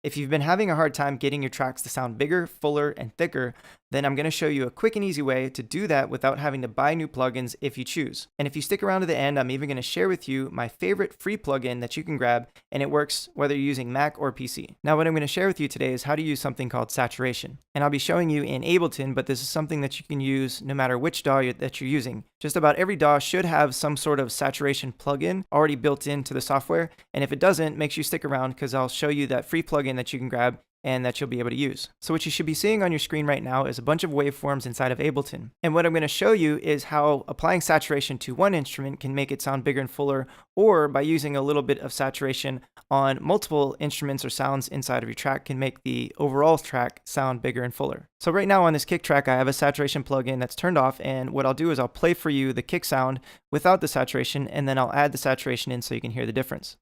If you've been having a hard time getting your tracks to sound bigger, fuller, and thicker, then I'm going to show you a quick and easy way to do that without having to buy new plugins if you choose. And if you stick around to the end, I'm even going to share with you my favorite free plugin that you can grab, and it works whether you're using Mac or PC. Now, what I'm going to share with you today is how to use something called saturation. And I'll be showing you in Ableton, but this is something that you can use no matter which DAW that you're using. Just about every DAW should have some sort of saturation plugin already built into the software. And if it doesn't, make sure you stick around because I'll show you that free plugin that you can grab and that you'll be able to use. So what you should be seeing on your screen right now is a bunch of waveforms inside of Ableton. And what I'm going to show you is how applying saturation to one instrument can make it sound bigger and fuller, or by using a little bit of saturation on multiple instruments or sounds inside of your track can make the overall track sound bigger and fuller. So right now on this kick track, I have a saturation plugin that's turned off, and what I'll do is I'll play for you the kick sound without the saturation, and then I'll add the saturation in so you can hear the difference.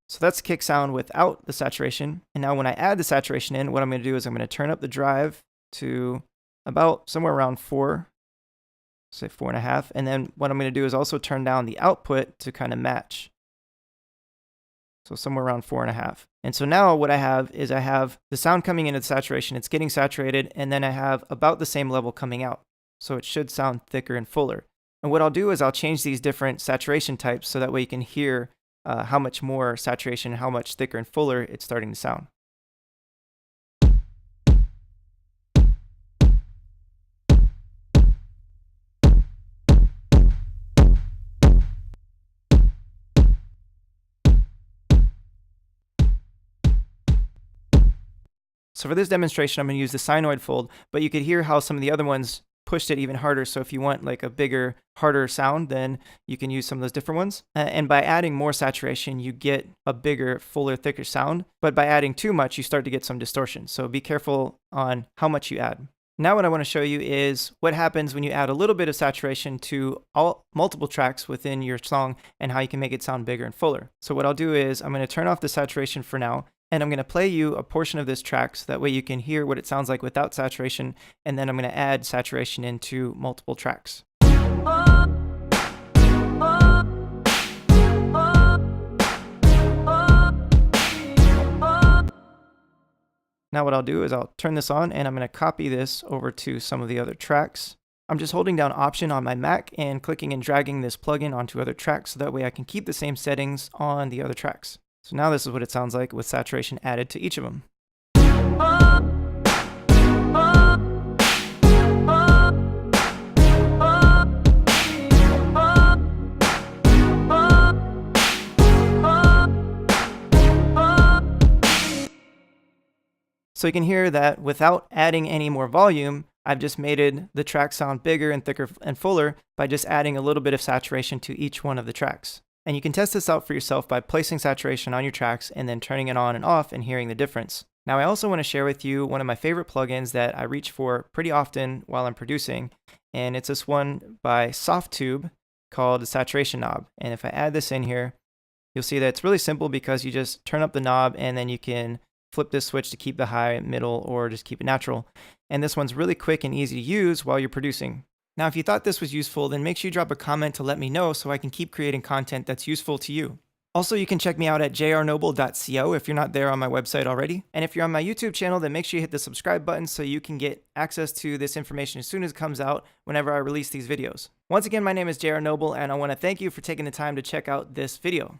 So that's kick sound without the saturation. And now when I add the saturation in, what I'm going to do is I'm going to turn up the drive to about somewhere around 4, say 4.5. And then what I'm going to do is also turn down the output to kind of match. So somewhere around 4.5. And so now what I have is I have the sound coming into the saturation, it's getting saturated, and then I have about the same level coming out. So it should sound thicker and fuller. And what I'll do is I'll change these different saturation types so that way you can hear how much more saturation, how much thicker and fuller it's starting to sound. So for this demonstration, I'm going to use the Sinoid fold, but you could hear how some of the other ones pushed it even harder. So if you want like a bigger, harder sound, then you can use some of those different ones. And by adding more saturation, you get a bigger, fuller, thicker sound. But by adding too much, you start to get some distortion. So be careful on how much you add. Now what I want to show you is what happens when you add a little bit of saturation to multiple tracks within your song and how you can make it sound bigger and fuller. So what I'll do is I'm going to turn off the saturation for now, and I'm going to play you a portion of this track so that way you can hear what it sounds like without saturation, and then I'm going to add saturation into multiple tracks. Now what I'll do is I'll turn this on, and I'm going to copy this over to some of the other tracks. I'm just holding down Option on my Mac and clicking and dragging this plugin onto other tracks so that way I can keep the same settings on the other tracks. So now this is what it sounds like with saturation added to each of them. So you can hear that without adding any more volume, I've just made the track sound bigger and thicker and fuller by just adding a little bit of saturation to each one of the tracks. And you can test this out for yourself by placing saturation on your tracks and then turning it on and off and hearing the difference. Now I also want to share with you one of my favorite plugins that I reach for pretty often while I'm producing, and it's this one by Softube called the Saturation Knob. And if I add this in here, you'll see that it's really simple because you just turn up the knob and then you can flip this switch to keep the high, middle, or just keep it natural. And this one's really quick and easy to use while you're producing. Now, if you thought this was useful, then make sure you drop a comment to let me know so I can keep creating content that's useful to you. Also, you can check me out at jrnoble.co if you're not there on my website already. And if you're on my YouTube channel, then make sure you hit the subscribe button so you can get access to this information as soon as it comes out whenever I release these videos. Once again, my name is JR Noble, and I want to thank you for taking the time to check out this video.